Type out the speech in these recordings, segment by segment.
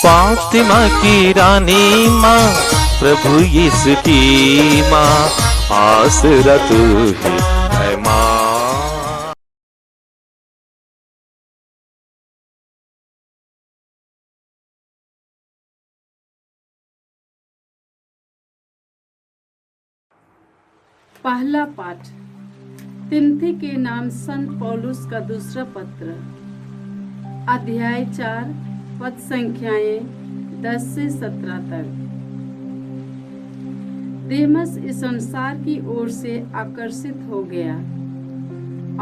फातिमा की रानी माँ, प्रभु यीशु की माँ, आसरा तू ही है माँ। पहला पाठ तिमोथी के नाम संत पौलुस का दूसरा पत्र, अध्याय 4, पद संख्याएं 10 से 17 तक। देमस इस संसार की ओर से आकर्षित हो गया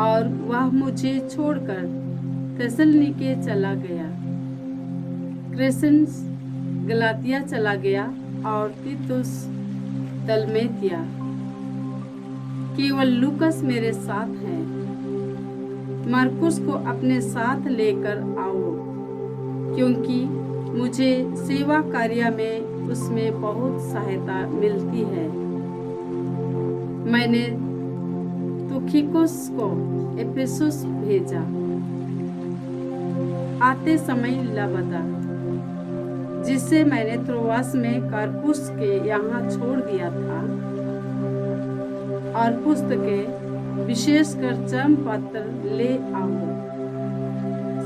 और वह मुझे छोड़कर थिस्सलुनीके चला गया। क्रेसेंस गलातिया चला गया और तीतुस दलमेतिया। केवल लूकस मेरे साथ है। मरकुस को अपने साथ लेकर आओ, क्योंकि मुझे सेवा कार्य में उसमें बहुत सहायता मिलती है। मैंने तुखिकुस को एफेसुस भेजा। आते समय लबदा, जिसे मैंने त्रोआस में कारपुस के यहाँ छोड़ दिया था, और पुस्तकें विशेषकर चर्म पत्र ले आओ।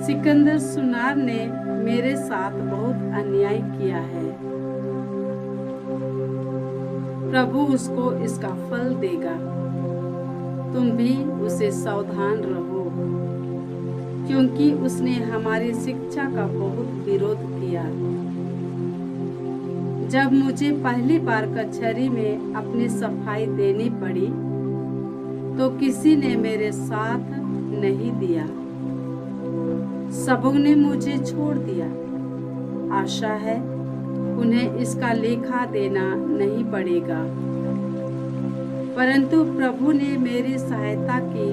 सिकंदर सुनार ने मेरे साथ बहुत अन्याय किया है। प्रभु उसको इसका फल देगा। तुम भी उसे सावधान रहो, क्योंकि उसने हमारी शिक्षा का बहुत विरोध किया। जब मुझे पहली बार कचहरी में अपनी सफाई देनी पड़ी, तो किसी ने मेरे साथ नहीं दिया। सबों ने मुझे छोड़ दिया। आशा है उन्हें इसका लेखा देना नहीं पड़ेगा, परंतु प्रभु ने मेरी सहायता की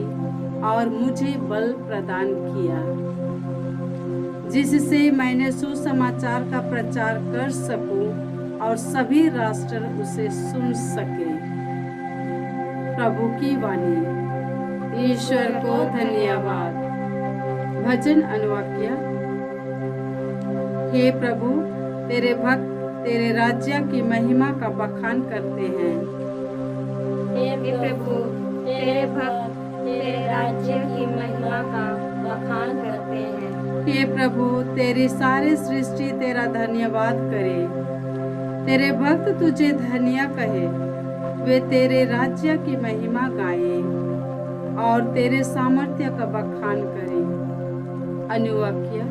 और मुझे बल प्रदान किया, जिससे मैंने सुसमाचार का प्रचार कर सकूं और सभी राष्ट्र उसे सुन सके। प्रभु की वाणी। ईश्वर को धन्यवाद। भजन अनुवाक्य। हे प्रभु, तेरे भक्त तेरे राज्य की महिमा का बखान करते हैं। हे प्रभु, तेरे भक्त तेरे राज्य की महिमा का बखान करते हैं। हे प्रभु, तेरी सारी सृष्टि तेरा धन्यवाद करे। तेरे भक्त तुझे धन्य कहे। वे तेरे राज्य की महिमा गाएं और तेरे सामर्थ्य का बखान करें। अनुवाक्य।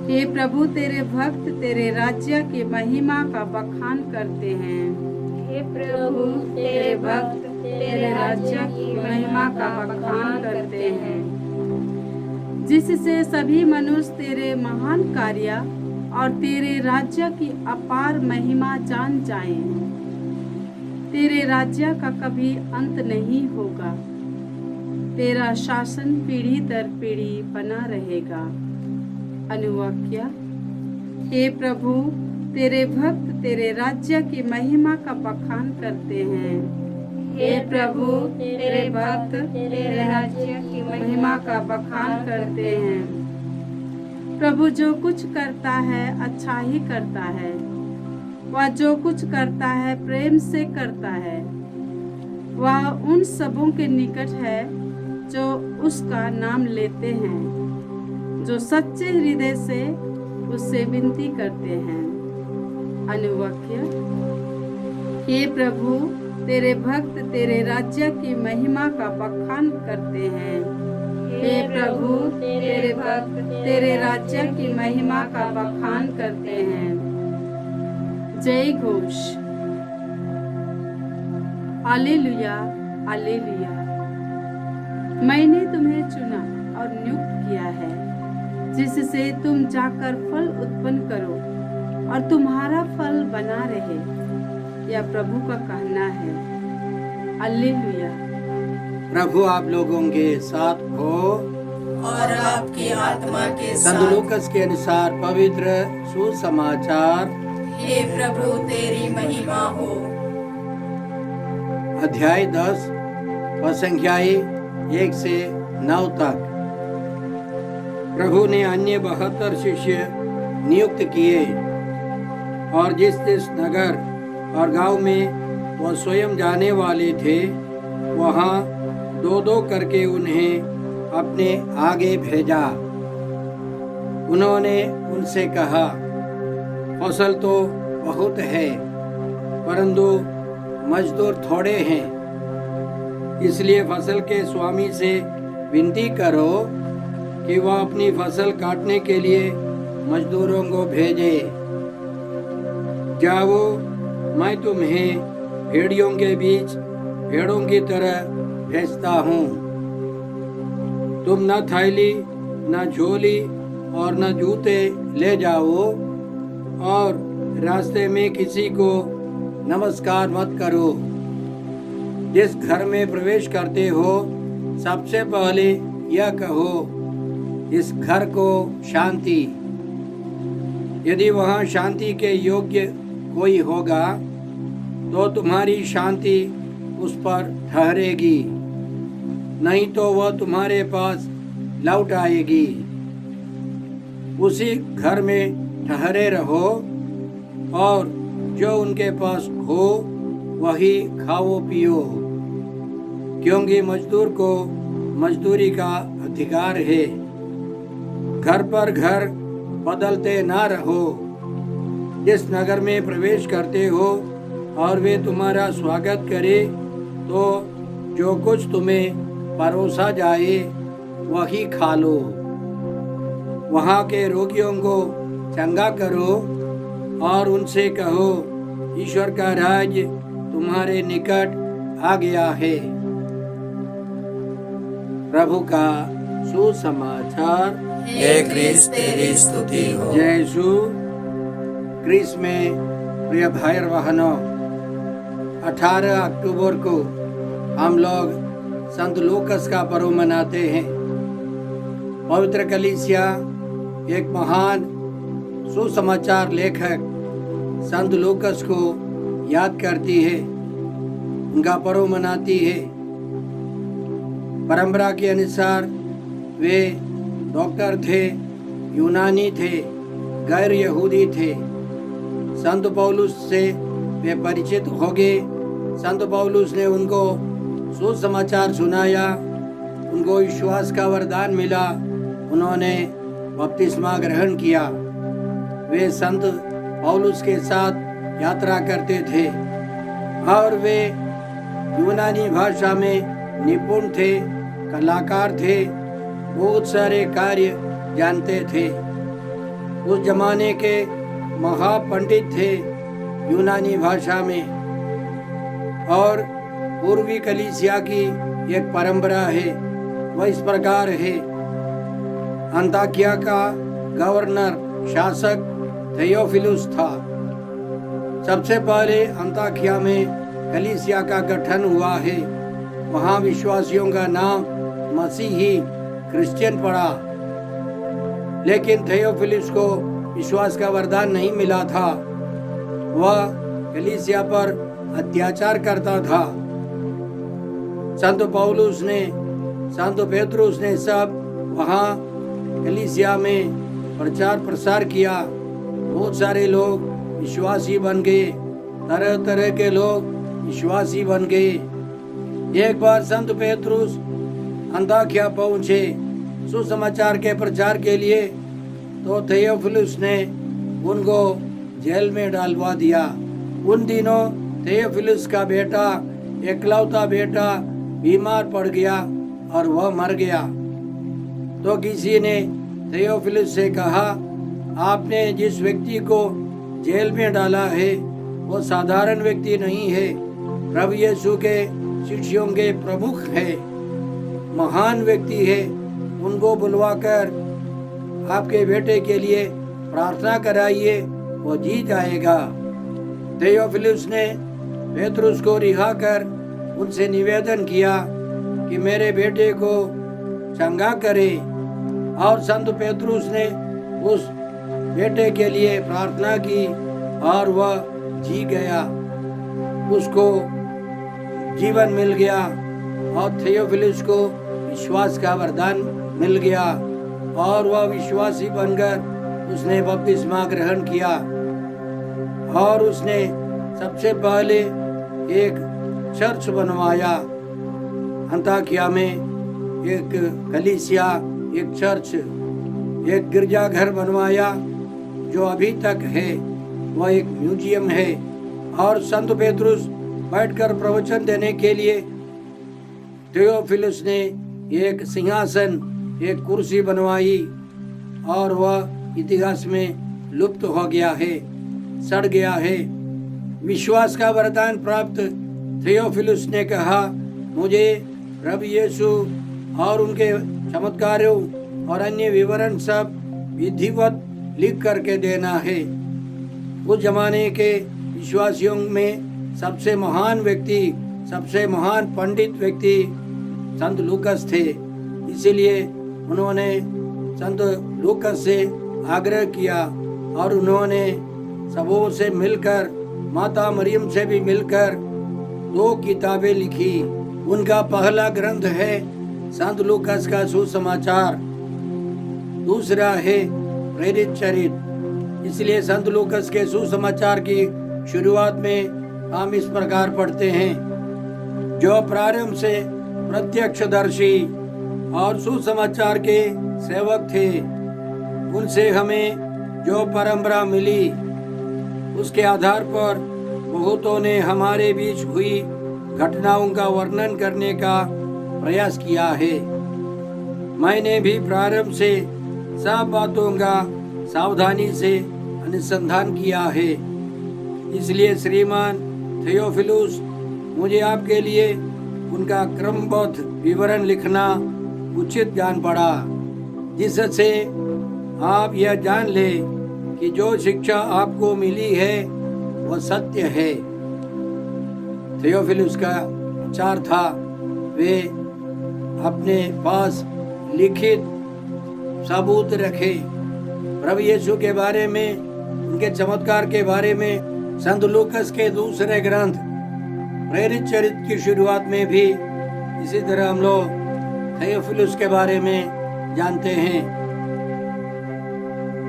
हे प्रभु, तेरे भक्त तेरे राज्य की महिमा का बखान करते हैं। हे प्रभु, तेरे भक्त तेरे राज्य की महिमा का बखान करते हैं, जिससे सभी मनुष्य तेरे महान कार्य और तेरे राज्य की अपार महिमा जान जाएं। तेरे राज्य का कभी अंत नहीं होगा। तेरा शासन पीढ़ी दर पीढ़ी बना रहेगा। अनुवाक्य। हे प्रभु, तेरे भक्त तेरे राज्य की महिमा का बखान करते हैं। हे प्रभु, तेरे भक्त तेरे राज्य की महिमा का बखान करते हैं। प्रभु जो कुछ करता है अच्छा ही करता है। वह जो कुछ करता है प्रेम से करता है। वह उन सबों के निकट है जो उसका नाम लेते हैं, जो सच्चे हृदय से उससे विनती करते हैं। अनुवाक्य। हे प्रभु, तेरे भक्त तेरे राज्य की महिमा का बखान करते हैं। हे प्रभु, तेरे भक्त तेरे राज्य की महिमा का बखान करते हैं। जय घोष। Hallelujah, hallelujah. मैंने तुम्हें चुना और नियुक्त किया है, जिससे तुम जाकर फल उत्पन्न करो और तुम्हारा फल बना रहे। यह प्रभु का कहना है। हालेलुया। प्रभु आप लोगों के साथ हो और आपकी आत्मा के संत साथ। लूकस के अनुसार पवित्र सुसमाचार हे प्रभु, तेरी महिमा हो। अध्याय 10 और संख्याएं 1 से 9 तक। प्रभु ने अन्य 72 शिष्य नियुक्त किए, और जिस जिस नगर और गांव में वह स्वयं जाने वाले थे वहां दो दो करके उन्हें अपने आगे भेजा। उन्होंने उनसे कहा, फसल तो बहुत है परंतु मजदूर थोड़े हैं, इसलिए फसल के स्वामी से विनती करो कि वह अपनी फसल काटने के लिए मजदूरों को भेजे। जाओ, मैं तुम्हें भेड़ियों के बीच भेड़ों की तरह भेजता हूँ। तुम न थैली, न झोली और न जूते ले जाओ, और रास्ते में किसी को नमस्कार मत करो। जिस घर में प्रवेश करते हो सबसे पहले यह कहो, इस घर को शांति। यदि वहाँ शांति के योग्य कोई होगा तो तुम्हारी शांति उस पर ठहरेगी, नहीं तो वह तुम्हारे पास लौट आएगी। उसी घर में ठहरे रहो और जो उनके पास हो वही खाओ पियो, क्योंकि मजदूर को मजदूरी का अधिकार है। घर पर घर बदलते ना रहो। जिस नगर में प्रवेश करते हो और वे तुम्हारा स्वागत करे तो जो कुछ तुम्हें परोसा जाए वही खा लो। वहाँ के रोगियों को चंगा करो और उनसे कहो, ईश्वर का राज्य तुम्हारे निकट आ गया है। प्रभु का सुसमाचार। हे क्रिस्त तेरी स्तुति हो। जय यीशु। क्रिस में प्रिय भाई और बहनों, 18 अक्टूबर को हम लोग संत लूकस का पर्व मनाते हैं। पवित्र कलीसिया एक महान सुसमाचार लेखक संत लूकस को याद करती है, उनका पर्व मनाती है। परंपरा के अनुसार वे डॉक्टर थे, यूनानी थे, गैर यहूदी थे। संत पौलुस से वे परिचित हो गए। संत पौलुस ने उनको सुसमाचार सुनाया, उनको विश्वास का वरदान मिला, उन्होंने बपतिस्मा ग्रहण किया। वे संत पौलुस के साथ यात्रा करते थे और वे यूनानी भाषा में निपुण थे, कलाकार थे, बहुत सारे कार्य जानते थे। उस जमाने के महापंडित थे यूनानी भाषा में। और पूर्वी कलीसिया की एक परंपरा है, वह इस प्रकार है। अंताकिया का गवर्नर शासक थियोफिलुस था। सबसे पहले अंताकिया में कलीसिया का गठन हुआ है। वहाँ विश्वासियों का नाम मसीही क्रिश्चियन पड़ा, लेकिन थियोफिलुस को विश्वास का वरदान नहीं मिला था। वह कलीसिया पर अत्याचार करता था। संत पौलुस ने, संत पेत्रुस ने सब वहाँ कलीसिया में प्रचार प्रसार किया। बहुत सारे लोग विश्वासी बन गए, तरह तरह के लोग विश्वासी बन गए। एक बार संत पेत्रुस अंताकिया पहुँचे सुसमाचार के प्रचार के लिए, तो थियोफिलुस ने उनको जेल में डालवा दिया। उन दिनों थियोफिलुस का बेटा, एकलौता बेटा, बीमार पड़ गया और वह मर गया। तो किसी ने थियोफिलुस से कहा, आपने जिस व्यक्ति को जेल में डाला है वो साधारण व्यक्ति नहीं है, प्रभु यीशु के शिष्यों के प्रमुख है, महान व्यक्ति है। उनको बुलवाकर आपके बेटे के लिए प्रार्थना कराइए, वो जी जाएगा। थियोफिलुस ने पेत्रुस को रिहा कर उनसे निवेदन किया कि मेरे बेटे को चंगा करे। और संत पेत्रुस ने उस बेटे के लिए प्रार्थना की और वह जी गया, उसको जीवन मिल गया और थियोफिलुस को विश्वास का वरदान मिल गया और वह विश्वासी बनकर उसने बपतिस्मा ग्रहण किया और उसने सबसे पहले एक चर्च बनवाया। अंताकिया में एक कलीसिया, एक चर्च, एक गिरजाघर बनवाया जो अभी तक है, वह एक म्यूजियम है। और संत पेतरुस बैठकर प्रवचन देने के लिए थियोफिलुस ने एक सिंहासन, एक कुर्सी बनवाई और वह इतिहास में लुप्त हो गया है, सड़ गया है। विश्वास का वरदान प्राप्त थियोफिलुस ने कहा, मुझे प्रभु यीशु और उनके चमत्कारों और अन्य विवरण सब विधिवत लिख करके देना है। उस जमाने के विश्वासियों में सबसे महान व्यक्ति, सबसे महान पंडित व्यक्ति संत लूकस थे। इसीलिए उन्होंने संत लूकस से आग्रह किया और उन्होंने सबों से मिलकर, माता मरियम से भी मिलकर 2 किताबें लिखी। उनका पहला ग्रंथ है संत लूकस का सुसमाचार, दूसरा है प्रेरित चरित्र। इसलिए संत लूकस के सुसमाचार की शुरुआत में हम इस प्रकार पढ़ते हैं, जो प्रारंभ से प्रत्यक्षदर्शी और सुसमाचार के सेवक थे, उनसे हमें जो परंपरा मिली उसके आधार पर बहुतों ने हमारे बीच हुई घटनाओं का वर्णन करने का प्रयास किया है। मैंने भी प्रारंभ से सब बातों का सावधानी से अनुसंधान किया है। इसलिए श्रीमान थियोफिलुस, मुझे आपके लिए उनका क्रमबद्ध विवरण लिखना उचित जान पड़ा, जिससे आप यह जान ले कि जो शिक्षा आपको मिली है वह सत्य है। थियोफिलुस का विचार था, वे अपने पास लिखित सबूत रखे प्रभु यीशु के बारे में, उनके चमत्कार के बारे में। संत लूकस के दूसरे ग्रंथ प्रेरित चरित्र की शुरुआत में भी इसी तरह हम लोग थियोफिलुस के बारे में जानते हैं।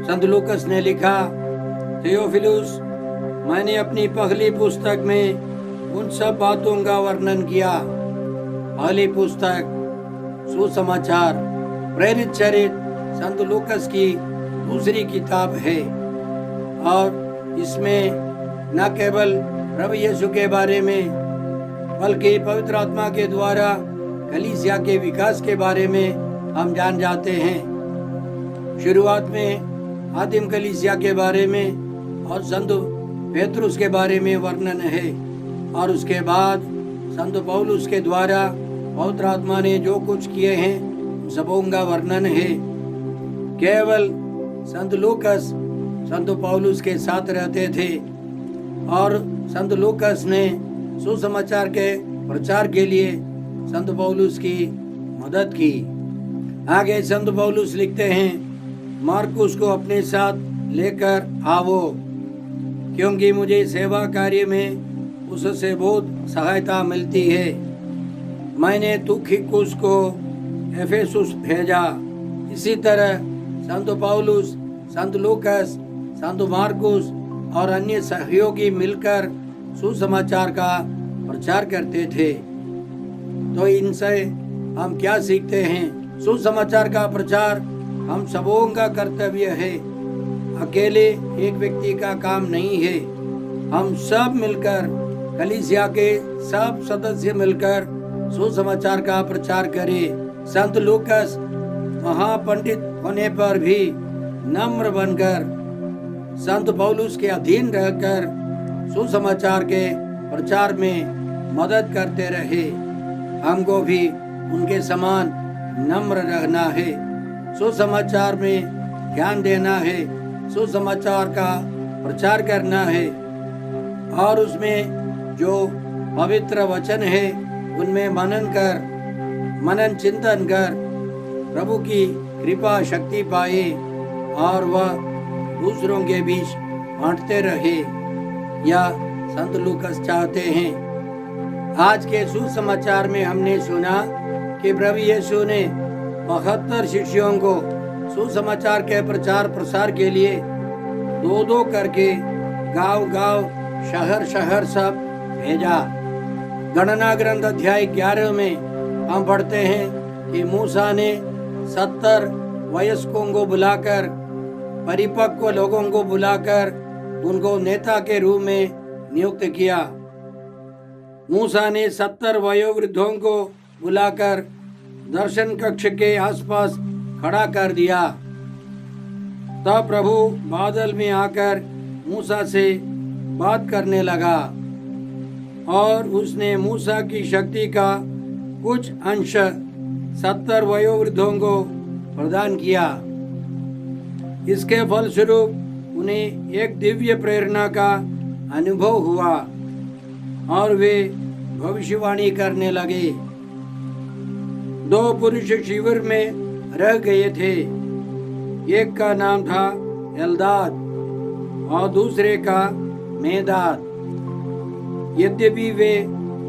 संत लूकस ने लिखा, थियोफिलुस, मैंने अपनी पहली पुस्तक में उन सब बातों का वर्णन किया। पहली पुस्तक सुसमाचार, प्रेरित चरित्र संत लूकस की दूसरी किताब है और इसमें न केवल प्रभु यीशु के बारे में बल्कि पवित्र आत्मा के द्वारा कलीसिया के विकास के बारे में हम जान जाते हैं। शुरुआत में आदिम कलीसिया के बारे में और संत पेतरुस के बारे में वर्णन है और उसके बाद संत पौलुस के द्वारा पवित्र आत्मा ने जो कुछ किए हैं सबों का वर्णन है। केवल संत लूकस संत पौलुस के साथ रहते थे और संत लूकस ने सुसमाचार के प्रचार के लिए संत पौलुस की मदद की। आगे संत पौलुस लिखते हैं, मार्कुस को अपने साथ लेकर आवो, क्योंकि मुझे सेवा कार्य में उससे बहुत सहायता मिलती है। मैंने तुखिकुस को एफेसुस भेजा। इसी तरह संत पौलुस, संत लूकस, संत मार्कुस और अन्य सहयोगी मिलकर सुसमाचार का प्रचार करते थे। तो इनसे हम क्या सीखते हैं? सुसमाचार का प्रचार हम सबों का कर्तव्य है, अकेले एक व्यक्ति का काम नहीं है। हम सब मिलकर, कलीसिया के सब सदस्य मिलकर सुसमाचार का प्रचार करें। संत लूकस महापंडित होने पर भी नम्र बनकर संत पौलुस के अधीन रहकर सुसमाचार के प्रचार में मदद करते रहे। हमको भी उनके समान नम्र रहना है, सुसमाचार में ध्यान देना है, सुसमाचार का प्रचार करना है और उसमें जो पवित्र वचन है उनमें मनन चिंतन कर प्रभु की कृपा शक्ति पाए और वह दूसरों के बीच बांटते रहे, या संत लूकस चाहते हैं। आज के सुसमाचार में हमने सुना कि प्रभु यीशु ने 72 शिष्यों को सुसमाचार के प्रचार प्रसार के लिए दो दो करके गांव गांव शहर शहर सब भेजा। गणना ग्रंथ अध्याय 11 में हम पढ़ते हैं कि मूसा ने 70 वयस्कों को बुलाकर, परिपक्व लोगों को बुलाकर उनको नेता के रूप में नियुक्त किया। मूसा ने 70 वयोवृद्धों को बुलाकर दर्शन कक्ष के आसपास खड़ा कर दिया। तब प्रभु बादल में आकर मूसा से बात करने लगा और उसने मूसा की शक्ति का कुछ अंश 70 वयोवृद्धों को प्रदान किया। इसके फलस्वरूप उन्हें एक दिव्य प्रेरणा का अनुभव हुआ और वे भविष्यवाणी करने लगे। 2 पुरुष शिविर में रह गए थे। एक का नाम था एल्दाद और दूसरे का मेदाद। यद्यपि वे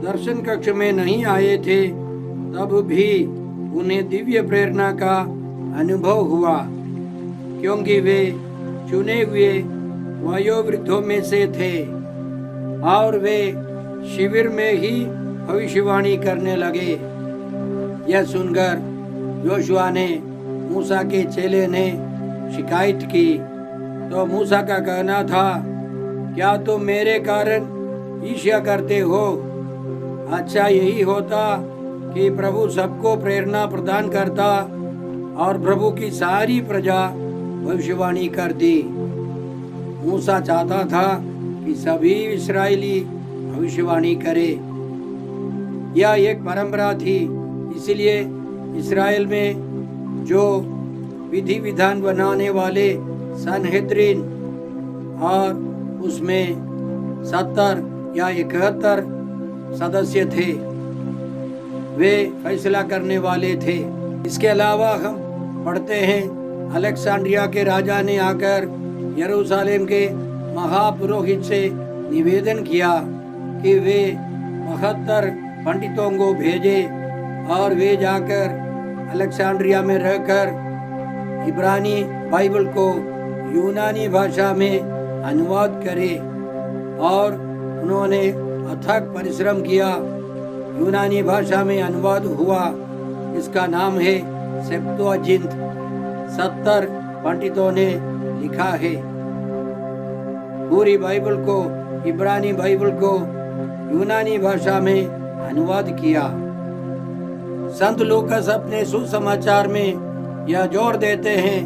दर्शन कक्ष में नहीं आए थे, तब भी उन्हें दिव्य प्रेरणा का अनुभव हुआ, क्योंकि वे चुने हुए वयोवृद्धों में से थे और वे शिविर में ही भविष्यवाणी करने लगे। यह सुनकर योशुआ ने मूसा के चेले ने शिकायत की, तो मूसा का कहना था, क्या तुम मेरे कारण ईर्ष्या करते हो? अच्छा यही होता कि प्रभु सबको प्रेरणा प्रदान करता और प्रभु की सारी प्रजा भविष्यवाणी करती। मूसा चाहता था कि सभी इस्राएली भविष्यवाणी करे। यह एक परंपरा थी, इसलिए इस्राएल में जो विधि विधान बनाने वाले सनहेद्रिन और उसमें 70 या 71 सदस्य थे, वे फैसला करने वाले थे। इसके अलावा हम पढ़ते हैं अलेक्जेंड्रिया के राजा ने आकर यरूशलेम के महापुरोहित से निवेदन किया कि वे 72 पंडितों को भेजे और वे जाकर अलेक्जेंड्रिया में रहकर इब्रानी बाइबल को यूनानी भाषा में अनुवाद करे। और उन्होंने अथक परिश्रम किया। यूनानी भाषा में अनुवाद हुआ। इसका नाम है सेप्तुअजिंत। 70 पंडितों ने लिखा है। पूरी बाइबल को, इब्रानी बाइबल को यूनानी भाषा में अनुवाद किया। संत लूकास अपने सुसमाचार में यह जोर देते हैं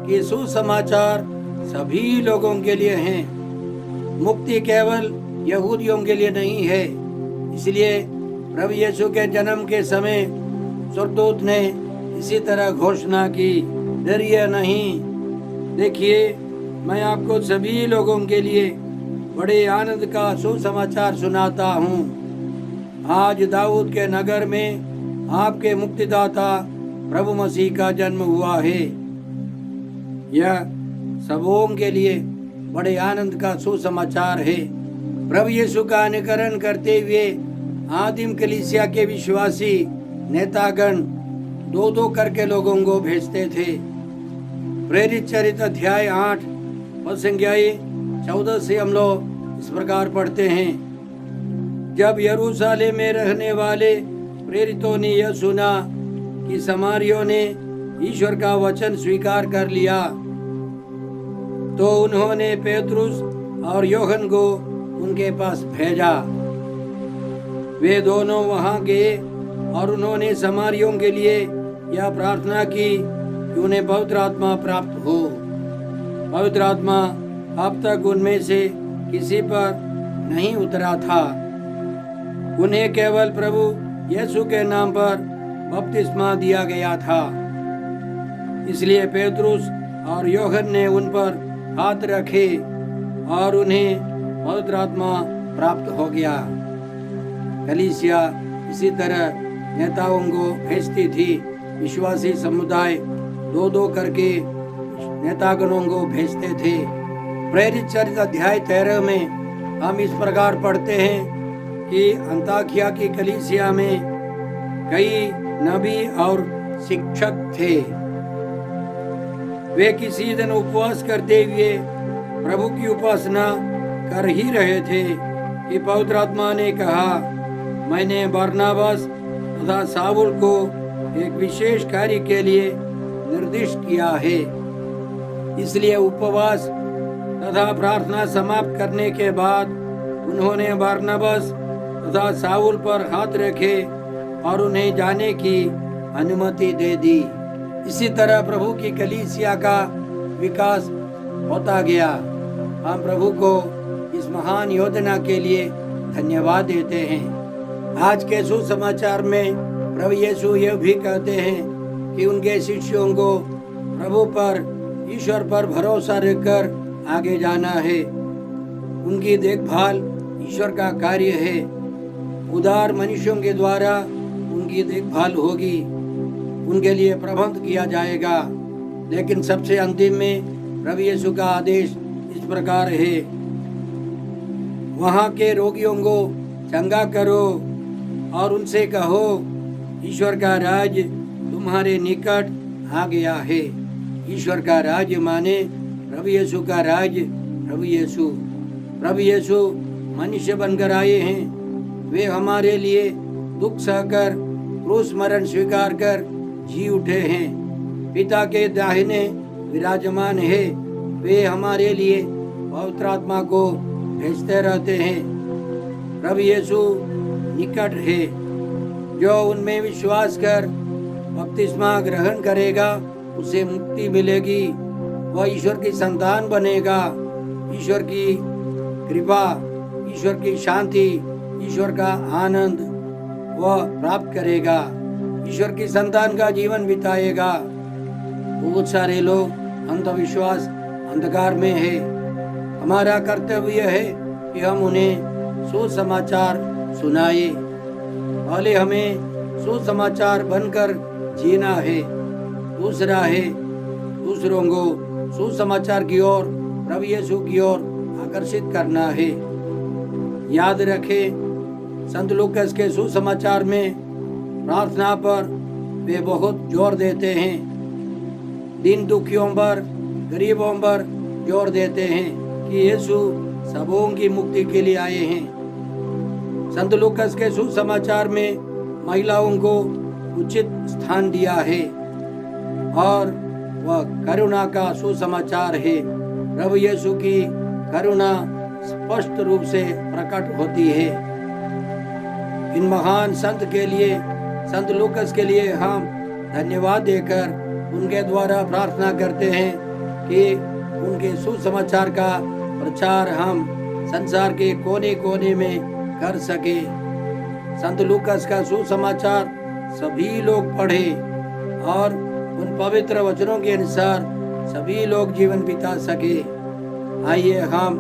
कि सुसमाचार सभी लोगों के लिए हैं, मुक्ति केवल यहूदियों के लिए नहीं है। इसलिए प्रभु यीशु के जन्म के समय स्वर्गदूत ने इसी तरह घोषणा की, डरिए नहीं, देखिए मैं आपको सभी लोगों के लिए बड़े आनंद का सुसमाचार सुनाता हूँ। आज दाऊद के नगर में आपके मुक्तिदाता प्रभु मसीह का जन्म हुआ है। यह सबों के लिए बड़े आनंद का सुसमाचार है। प्रभु यीशु का अनुकरण करते हुए आदिम कलीसिया के विश्वासी नेतागण 2-2 करके लोगों को भेजते थे। प्रेरित चरित्र अध्याय 8 पद संख्या 14 से हम लोग इस प्रकार पढ़ते हैं। जब यरूशलेम में रहने वाले प्रेरितों ने यह सुना कि समारियों ने ईश्वर का वचन स्वीकार कर लिया, तो उन्होंने पेतरुस और यूहन्ना को उनके पास भेजा। वे दोनों वहां गए और उन्होंने समारियों के लिए यह प्रार्थना की कि उन्हें पवित्र आत्मा प्राप्त हो। पवित्र आत्मा अब तक उनमें से किसी पर नहीं उतरा था। उन्हें केवल प्रभु यीशु के नाम पर बपतिस्मा दिया गया था। इसलिए पेतरुस और यूहन्ना ने उन पर हाथ रखे और उन्हें पवित्र आत्मा प्राप्त हो गया। कलीसिया इसी तरह नेताओं को भेजती थी। विश्वासी समुदाय 2-2 करके नेतागणों को भेजते थे। प्रेरित चरित्र अध्याय 13 में हम इस प्रकार पढ़ते हैं कि अंताकिया की कलीसिया में कई नबी और शिक्षक थे। वे किसी दिन उपवास करते हुए प्रभु की उपासना कर ही रहे थे कि पवित्र आत्मा ने कहा, मैंने बरनबास तथा शाऊल को एक विशेष कार्य के लिए निर्दिष्ट किया है। इसलिए उपवास तथा प्रार्थना समाप्त करने के बाद उन्होंने बरनबास तथा शाऊल पर हाथ रखे और उन्हें जाने की अनुमति दे दी। इसी तरह प्रभु की कलीसिया का विकास होता गया। हम प्रभु को इस महान योजना के लिए धन्यवाद देते हैं। आज के सुसमाचार में प्रभु यीशु यह भी कहते हैं कि उनके शिष्यों को प्रभु पर, ईश्वर पर भरोसा रखकर आगे जाना है। उनकी देखभाल ईश्वर का कार्य है। उदार मनुष्यों के द्वारा उनकी देखभाल होगी, उनके लिए प्रबंध किया जाएगा। लेकिन सबसे अंतिम में प्रभु यीशु का आदेश इस प्रकार है, वहाँ के रोगियों को चंगा करो और उनसे कहो, ईश्वर का राज तुम्हारे निकट आ गया है। ईश्वर का राज माने प्रभु यीशु का राज। प्रभु यीशु मनुष्य बनकर आए हैं। वे हमारे लिए दुख सहकर क्रूस मरण स्वीकार कर जी उठे हैं। पिता के दाहिने विराजमान है। वे हमारे लिए पवित्र आत्मा को भेजते रहते हैं। प्रभु यीशु निकट है। जो उनमें विश्वास कर बपतिस्मा ग्रहण करेगा उसे मुक्ति मिलेगी। वह ईश्वर की संतान बनेगा। ईश्वर की कृपा, ईश्वर की शांति, ईश्वर का आनंद वह प्राप्त करेगा। ईश्वर की संतान का जीवन बिताएगा। बहुत सारे लोग अंधविश्वास अंधकार में है। हमारा कर्तव्य है कि हम उन्हें सुसमाचार सुनाए। पहले हमें सुसमाचार बनकर जीना है। दूसरा है दूसरों को सुसमाचार की ओर, प्रभु यीशु की ओर आकर्षित करना है। याद रखें, संत लूकास के सुसमाचार में प्रार्थना पर वे बहुत जोर देते हैं। दीन दुखियों पर, गरीबों पर जोर देते हैं कि यीशु सबों की मुक्ति के लिए आए हैं। संत लूकास के सुसमाचार में महिलाओं को उचित स्थान दिया है और वह करुणा का सुसमाचार है। प्रभु यीशु की करुणा स्पष्ट रूप से प्रकट होती है। इन महान संत के लिए, संत लूकास के लिए हम धन्यवाद देकर उनके द्वारा प्रार्थना करते हैं कि उनके सुसमाचार का प्रचार हम संसार के कोने कोने में कर सके। संत लूकास का सुसमाचार सभी लोग पढ़े और उन पवित्र वचनों के अनुसार सभी लोग जीवन बिता सके। आइए हम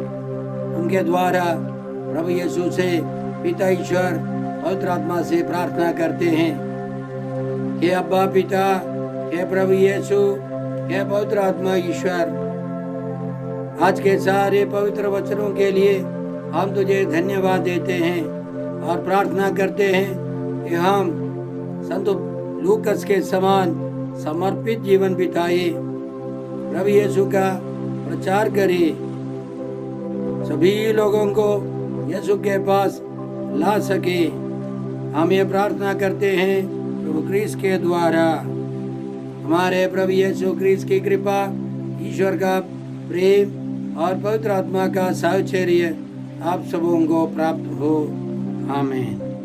उनके द्वारा प्रभु यीशु से, पिता ईश्वर पवित्र आत्मा से प्रार्थना करते हैं कि अब्बा पिता, हे प्रभु यीशु, हे पवित्र आत्मा ईश्वर, आज के सारे पवित्र वचनों के लिए हम तुझे धन्यवाद देते हैं और प्रार्थना करते हैं कि हम संत लूकास के समान समर्पित जीवन बिताए, प्रभु यीशु का प्रचार करें, सभी लोगों को यीशु के पास ला सके। हम ये प्रार्थना करते हैं प्रभु क्रिस्त के द्वारा। हमारे प्रभु यीशु क्रिस्त की कृपा, ईश्वर का प्रेम और पवित्र आत्मा का साहचर्य आप सबों को प्राप्त हो। आमीन।